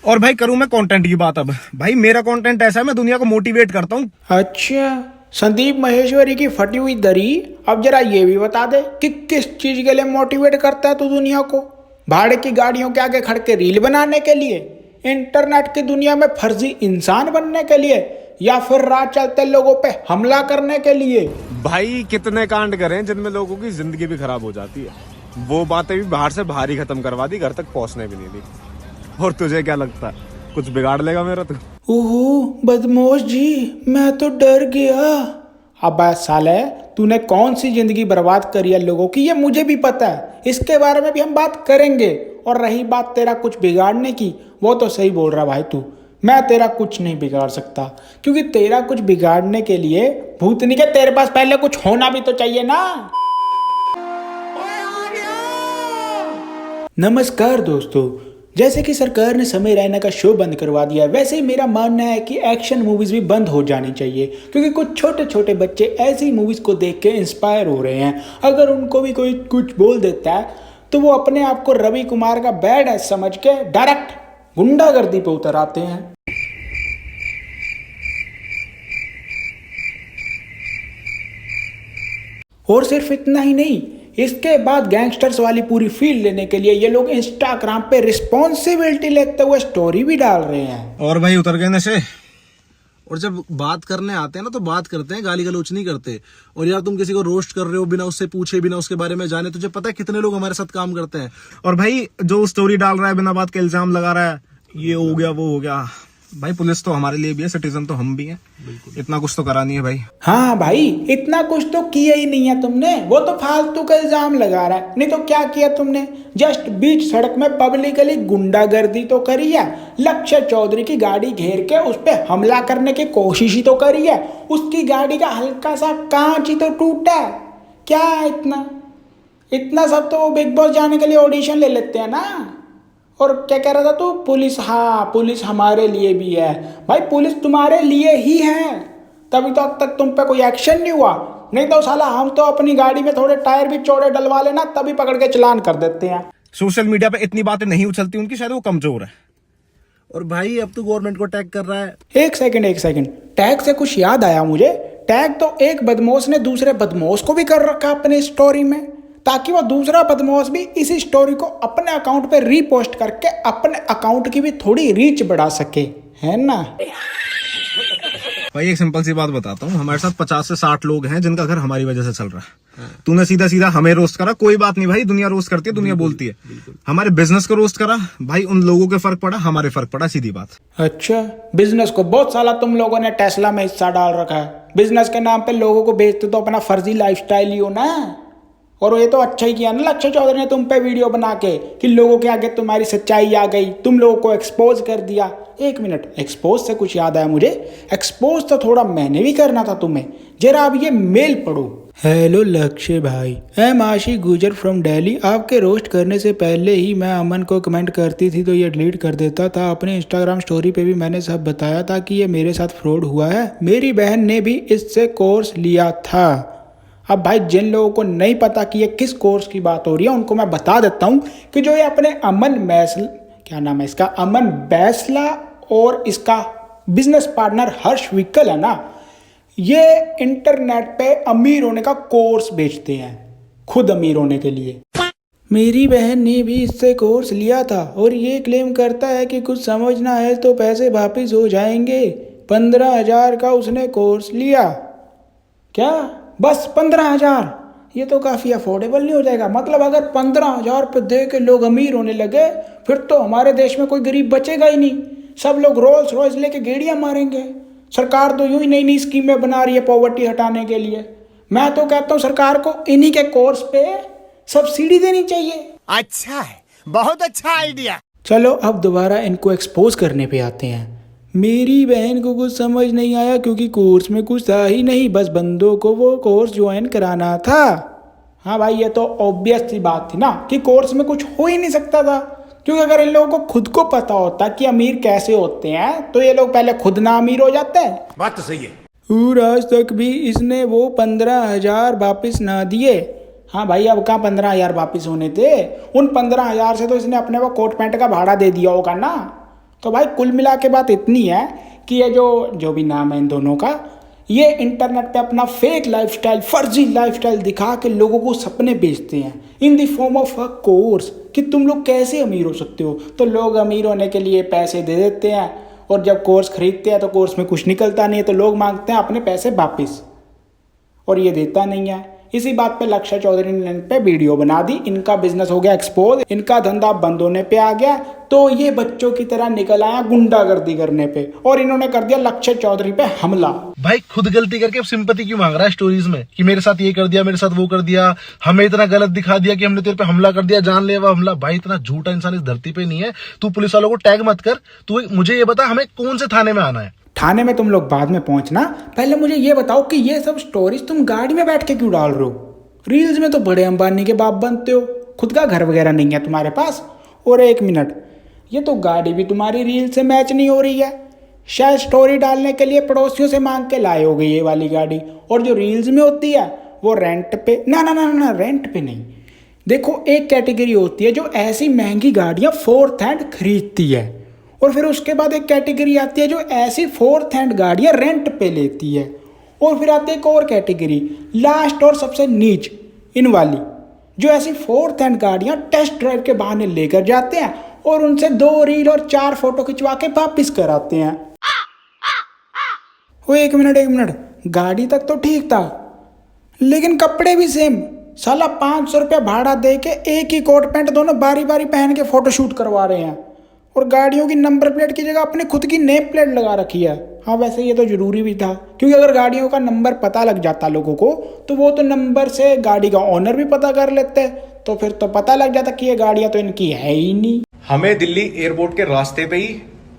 और भाई करूं मैं कंटेंट की बात। अब भाई मेरा कंटेंट ऐसा है, मैं दुनिया को मोटिवेट करता हूँ। अच्छा, संदीप महेश्वरी की फटी हुई दरी। अब जरा ये भी बता दे कि किस चीज के लिए मोटिवेट करता है तू दुनिया को? भाड़े की गाड़ियों के आगे खड़ के रील बनाने के लिए, इंटरनेट की दुनिया में फर्जी इंसान बनने के लिए, या फिर राह चलते लोगों पे हमला करने के लिए? भाई कितने कांड करें जिनमें लोगों की जिंदगी भी खराब हो जाती है। वो बातें भी बाहर से बाहर ही खत्म करवा दी, घर तक पहुंचने भी नहीं दी। और तुझे क्या लगता है कुछ बिगाड़ लेगा मेरा तू? ओहो बदमाश जी, मैं तो डर गया। अब साले, तूने कौन सी जिंदगी बर्बाद करी है लोगों की, ये मुझे भी पता है। इसके बारे में भी हम बात करेंगे। और रही बात तेरा कुछ बिगाड़ने की, वो तो सही बोल रहा भाई तू। मैं तेरा कुछ नहीं बिगाड़ सकता, क्योंकि तेरा कुछ बिगाड़ने के लिए भूतनी के तेरे पास पहले कुछ होना भी तो चाहिए ना। नमस्कार दोस्तों, जैसे कि सरकार ने समय रैना का शो बंद करवा दिया है, वैसे ही मेरा मानना है कि एक्शन मूवीज भी बंद हो जानी चाहिए, क्योंकि कुछ छोटे छोटे बच्चे ऐसी मूवीज को देख के इंस्पायर हो रहे हैं। अगर उनको भी कोई कुछ बोल देता है तो वो अपने आप को रवि कुमार का बैड है समझ के डायरेक्ट गुंडागर्दी पे उतर आते हैं। और सिर्फ इतना ही नहीं, इसके बाद गैंगस्टर्स वाली पूरी फील्ड लेने के लिए ये लोग इंस्टाग्राम पे रिस्पॉन्सिबिलिटी लेते हुए स्टोरी भी डाल रहे हैं। और भाई उतर गए नशे। और जब बात करने आते हैं ना तो बात करते हैं, गाली गलौच नहीं करते। और यार तुम किसी को रोस्ट कर रहे हो बिना उससे पूछे, बिना उसके बारे में जाने। तुझे पता है कितने लोग हमारे साथ काम करते हैं। और भाई जो स्टोरी डाल रहा है, बिना बात के इल्जाम लगा रहा है, ये हो गया वो हो गया। भाई पुलिस तो हमारे लिए भी है, सिटीजन तो हम भी हैं। इतना कुछ तो करा नहीं है भाई। हाँ भाई, इतना कुछ तो किया ही नहीं है तुमने। वो तो फालतू का इल्जाम लगा रहा है, नहीं तो क्या किया तुमने? जस्ट बीच सड़क में पब्लिकली गुंडागर्दी तो करी है। लक्ष्य चौधरी की गाड़ी घेर के उस पर हमला करने की कोशिश ही तो करी है। उसकी गाड़ी का हल्का सा कांच ही तो टूटा है। क्या है इतना? इतना सब तो वो बिग बॉस जाने के लिए ऑडिशन ले लेते हैं ना। और क्या कह रहा था तू? पुलिस, हाँ पुलिस हमारे लिए भी है। भाई पुलिस तुम्हारे लिए ही है, तभी तो अब तक तुम पे कोई एक्शन नहीं हुआ। नहीं तो साला हम तो अपनी गाड़ी में थोड़े टायर भी चौड़े डलवा लेना, तभी पकड़ के चलान कर देते हैं। सोशल मीडिया पे इतनी बातें नहीं उछलती उनकी, शायद वो कमजोर है। और भाई अब तो गवर्नमेंट को टैग कर रहा है। एक सेकंड, टैग से कुछ याद आया मुझे। टैग तो एक बदमाश ने दूसरे बदमाश को भी कर रखा अपने स्टोरी में, ताकि वो दूसरा बदमाश भी इसी स्टोरी को अपने अकाउंट पे रीपोस्ट करके अपने अकाउंट की भी थोड़ी रीच बढ़ा सके, है ना? भाई एक सिंपल सी बात बताता हूँ, हमारे साथ 50 से 60 लोग हैं जिनका घर हमारी वजह से चल रहा है। तूने सीधा सीधा हमें रोस्ट करा, कोई बात नहीं भाई, दुनिया रोस्ट करती है, दुनिया बोलती है। हमारे बिजनेस को रोस्ट करा भाई, उन लोगों के फर्क पड़ा, हमारे फर्क पड़ा, सीधी बात। अच्छा, बिजनेस को? बहुत साला तुम लोगों ने टेस्ला में हिस्सा डाल रखा है। बिजनेस के नाम पे लोगों को बेचते तो अपना फर्जी लाइफस्टाइल ही हो ना। और ये तो अच्छा ही किया ना लक्ष्य चौधरी ने तुम पे वीडियो बना के, कि लोगों के आगे तुम्हारी सच्चाई आ गई, तुम लोगों को एक्सपोज कर दिया। एक मिनट, एक्सपोज से कुछ याद आया मुझे। एक्सपोज तो थोड़ा मैंने भी करना था तुम्हें। जरा अब ये मेल पढ़ो। हेलो लक्ष्य भाई, आई एम आशी गुजर फ्रॉम दिल्ली। आपके रोस्ट करने से पहले ही मैं अमन को कमेंट करती थी तो ये डिलीट कर देता था। अपने इंस्टाग्राम स्टोरी पे भी मैंने सब बताया था कि ये मेरे साथ फ्रॉड हुआ है। मेरी बहन ने भी इससे कोर्स लिया था। अब भाई जिन लोगों को नहीं पता कि ये किस कोर्स की बात हो रही है, उनको मैं बता देता हूँ कि जो ये अपने क्या नाम है इसका, अमन बैसला और इसका बिजनेस पार्टनर हर्ष विकल है ना, ये इंटरनेट पे अमीर होने का कोर्स बेचते हैं, खुद अमीर होने के लिए। मेरी बहन ने भी इससे कोर्स लिया था और ये क्लेम करता है कि कुछ समझना है तो पैसे वापिस हो जाएंगे। 15,000 का उसने कोर्स लिया। क्या? बस 15,000? ये तो काफ़ी अफोर्डेबल नहीं हो जाएगा? मतलब अगर 15,000 पे दे के लोग अमीर होने लगे, फिर तो हमारे देश में कोई गरीब बचेगा ही नहीं। सब लोग रोल्स रॉयस लेके गेड़ियाँ मारेंगे। सरकार तो यूं ही नई नई स्कीमें बना रही है पॉवर्टी हटाने के लिए। मैं तो कहता हूँ सरकार को इन्हीं के कोर्स पे सब्सिडी देनी चाहिए। अच्छा है, बहुत अच्छा आइडिया। चलो अब दोबारा इनको एक्सपोज करने पे आते हैं। मेरी बहन को कुछ समझ नहीं आया क्योंकि कोर्स में कुछ था ही नहीं, बस बंदों को वो कोर्स ज्वाइन कराना था। हाँ भाई, ये तो ऑब्वियस सी बात थी ना कि कोर्स में कुछ हो ही नहीं सकता था, क्योंकि अगर इन लोगों को खुद को पता होता कि अमीर कैसे होते हैं तो ये लोग पहले खुद ना अमीर हो जाते हैं। बात तो सही है। और आज तक भी इसने वो 15,000 वापिस ना दिए। हाँ भाई, अब कहाँ 15,000 वापिस होने थे? उन 15,000 से तो इसने अपने वो कोट पैंट का भाड़ा दे दिया होगा ना। तो भाई कुल मिला के बात इतनी है कि ये जो भी नाम है इन दोनों का, ये इंटरनेट पे अपना फेक लाइफस्टाइल, फर्जी लाइफस्टाइल दिखा के लोगों को सपने बेचते हैं in the form of a course कि तुम लोग कैसे अमीर हो सकते हो। तो लोग अमीर होने के लिए पैसे दे देते हैं और जब कोर्स खरीदते हैं तो कोर्स में कुछ निकलता नहीं है, तो लोग मांगते हैं अपने पैसे वापस, और ये देता नहीं है। इसी बात पे लक्ष्य चौधरी ने इन पे वीडियो बना दी, इनका बिजनेस हो गया एक्सपोज, इनका धंधा बंद होने पे आ गया, तो ये बच्चों की तरह निकल आया गुंडागर्दी करने पे और इन्होंने कर दिया लक्ष्य चौधरी पे हमला। भाई खुद गलती करके अब सिंपैथी क्यों मांग रहा है स्टोरीज में कि मेरे साथ ये कर दिया, मेरे साथ वो कर दिया, हमें इतना गलत दिखा दिया कि हमने तेरे पे हमला कर दिया, जानलेवा हमला। भाई इतना झूठा इंसान इस धरती पे नहीं है। तू पुलिस वालों को टैग मत कर, तू मुझे ये बता हमें कौन से थाने में आना है। थाने में तुम लोग बाद में पहुंचना, पहले मुझे ये बताओ कि ये सब स्टोरीज तुम गाड़ी में बैठ के क्यों डाल रहे हो? रील्स में तो बड़े अंबानी के बाप बनते हो, खुद का घर वगैरह नहीं है तुम्हारे पास। और एक मिनट, ये तो गाड़ी भी तुम्हारी रील से मैच नहीं हो रही है, शायद स्टोरी डालने के लिए पड़ोसियों से मांग के लाए होगे ये वाली गाड़ी। और जो रील्स में होती है वो रेंट पे, ना रेंट पे नहीं। देखो एक कैटेगरी होती है जो ऐसी महंगी गाड़ियाँ फोर्थ हैंड खरीदती है, और फिर उसके बाद एक कैटेगरी आती है जो ऐसी फोर्थ हैंड गाड़ियाँ रेंट पे लेती है, और फिर आती है एक और कैटेगरी, लास्ट और सबसे नीच इन वाली, जो ऐसी फोर्थ हैंड गाड़ियाँ टेस्ट ड्राइव के बहाने लेकर जाते हैं और उनसे 2 रील और 4 फोटो खिंचवा के वापिस कराते हैं। वो एक मिनट, गाड़ी तक तो ठीक था, लेकिन कपड़े भी सेम। साला 500 रुपया भाड़ा दे के एक ही कोट पैंट दोनों बारी बारी पहन के फोटो शूट करवा रहे हैं, और गाड़ियों की नंबर प्लेट की जगह अपने खुद की नेम प्लेट लगा रखी है। हाँ वैसे ये तो जरूरी भी था, क्योंकि अगर गाड़ियों का नंबर पता लग जाता लोगों को, तो वो तो नंबर से गाड़ी का ऑनर भी पता कर लेते, तो फिर तो पता लग जाता कि ये गाड़ियाँ तो इनकी है ही नहीं। हमें दिल्ली एयरपोर्ट के रास्ते पे ही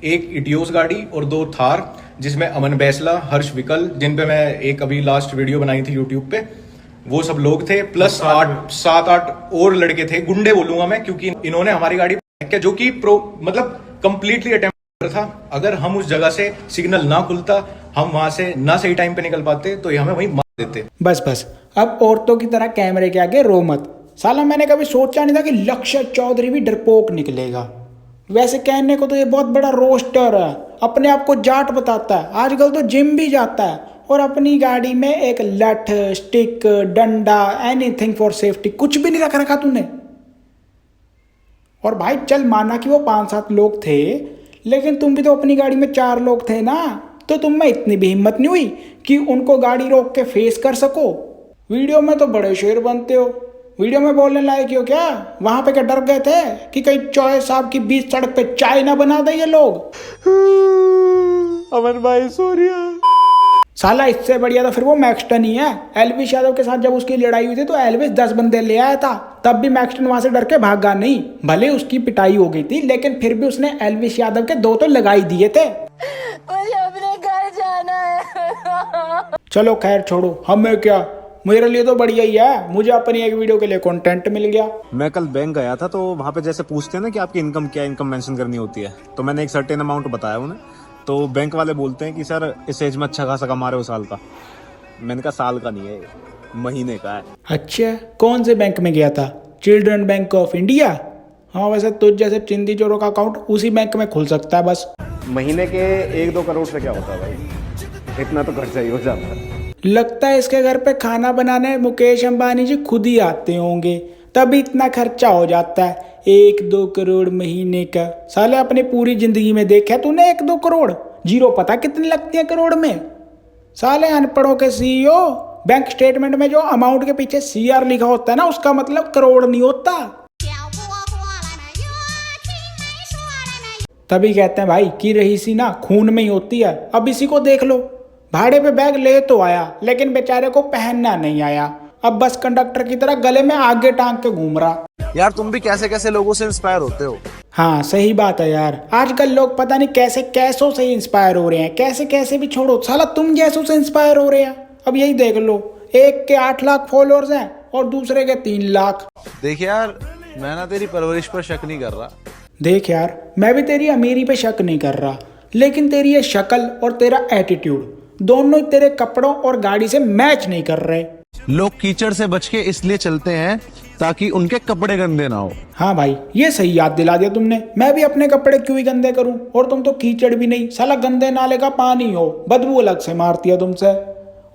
एक इटियोस गाड़ी और 2 थार, जिसमें अमन बैसला, हर्ष विकल, जिन पे मैं एक अभी लास्ट वीडियो बनाई थी यूट्यूब पे, वो सब लोग थे, प्लस 7-8 और लड़के थे, गुंडे बोलूंगा मैं, क्योंकि इन्होंने हमारी गाड़ी क्या, जो कि मतलब कंप्लीटली अटेम्प्ट था। अगर हम उस जगह से सिग्नल ना खुलता, हम वहां से ना सही टाइम पे निकल पाते, तो ये हमें वहीं मार देते। बस अब औरतों की तरह कैमरे के आगे रो मत। साला मैंने कभी सोचा नहीं था कि लक्ष्य चौधरी भी डरपोक निकलेगा। वैसे कहने को तो ये बहुत बड़ा रोस्टर है, अपने आप को जाट बताता है, आजकल तो जिम भी जाता है, और अपनी गाड़ी में एक लठ, स्टिक, डंडा, एनीथिंग फॉर सेफ्टी, कुछ भी नहीं रख रखा तूने। और भाई चल माना कि वो 5-7 लोग थे, लेकिन तुम भी तो अपनी गाड़ी में 4 लोग थे ना, तो तुम में इतनी भी हिम्मत नहीं हुई कि उनको गाड़ी रोक के फेस कर सको। वीडियो में तो बड़े शेर बनते हो, वीडियो में बोलने लायक हो क्या? वहां पे क्या डर गए थे कि कहीं चौहे साहब की बीच सड़क पे चाय ना बना दे ये लोग? अमन भाई सॉरी। साला इससे बढ़िया तो फिर वो मैक्सटन ही है। एल्विस यादव के साथ जब उसकी लड़ाई हुई थी तो एल्विस 10 बंदे ले आया था, तब भी मैक्सटन वहां से डर के भागा नहीं। भले उसकी पिटाई हो गई थी, लेकिन फिर भी उसने एल्विस यादव के 2 तो लगा ही दिए थे। मुझे अपने घर जाना है। चलो खैर छोड़ो, हमें क्या, मेरे लिए तो बढ़िया ही है, मुझे अपनी एक वीडियो के लिए कंटेंट मिल गया। मैं कल बैंक गया था, तो वहाँ पे जैसे पूछते हैं ना कि आपकी इनकम क्या है, इनकम मेंशन करनी होती है, तो मैंने एक सर्टेन अमाउंट बताया उन्हें, तो बैंक वाले बोलते हैं कि सर इस एज में अच्छा खासा कमा रहे हो साल का। मैंने कहा साल का नहीं है, महीने का है। अच्छा, कौन से बैंक में गया था? Children bank of India? हाँ वैसे तुझ जैसे चिंदी चोरों का अकाउंट उसी बैंक में खुल सकता है बस। महीने के 1-2 करोड़ से क्या होता है भाई, इतना तो खर्चा ही हो जाता है। लगता है इसके घर पे खाना बनाने मुकेश अंबानी जी खुद ही आते होंगे, तभी इतना खर्चा हो जाता है। 1-2 करोड़ महीने का, साले अपनी पूरी जिंदगी में देखा तूने 1-2 करोड़? जीरो पता कितनी लगती है करोड़ में? साले अनपढ़ों के सीईओ, बैंक स्टेटमेंट में जो अमाउंट के पीछे CR लिखा होता है ना, उसका मतलब करोड़ नहीं होता। तभी कहते हैं भाई कि रहीसी ना खून में ही होती है। अब इसी को देख लो, भाड़े पे बैग ले तो आया, लेकिन बेचारे को पहनना नहीं आया। अब बस कंडक्टर की तरह गले में आगे टांग के घूम रहा। यार तुम भी कैसे कैसे लोगों से इंस्पायर होते हो। हाँ सही बात है यार, आजकल लोग पता नहीं कैसे कैसों से इंस्पायर हो रहे हैं, कैसे कैसे भी छोड़ो, साला तुम जैसों से इंस्पायर हो रहे हैं। अब यही देख लो, एक के 8 लाख फॉलोअर्स हैं और दूसरे के 3 लाख। देख यार, मैं ना तेरी परवरिश पर शक नहीं कर रहा। देख यार, मैं भी तेरी अमीरी पे शक नहीं कर रहा, लेकिन तेरी ये शक्ल और तेरा एटीट्यूड दोनों ही तेरे कपड़ों और गाड़ी से मैच नहीं कर रहे। लोग कीचड़ से बच के इसलिए चलते हैं ताकि उनके कपड़े गंदे ना हो। हाँ भाई, ये सही याद दिला दिया तुमने। मैं भी अपने कपड़े क्यों ही गंदे करूं। और तुम तो कीचड़ भी नहीं, साला गंदे नाले का पानी हो, बदबू अलग से मारती है तुमसे।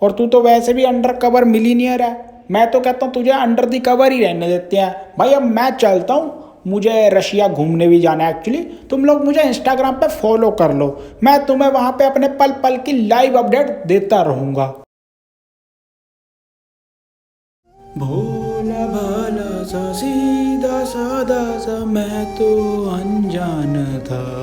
और तू तो वैसे भी अंडर कवर मिलीनियर है। मैं तो कहता हूँ तुझे अंडर दी कवर ही रहने देते हैं। भाई अब मैं चलता हूँ, मुझे रशिया घूमने भी जाना है एक्चुअली। तुम लोग मुझे इंस्टाग्राम पे फॉलो कर लो, मैं तुम्हें वहां पे अपने पल पल की लाइव अपडेट देता रहूंगा। भोला भाला सा सीधा सादा सा मैं तो अनजान था।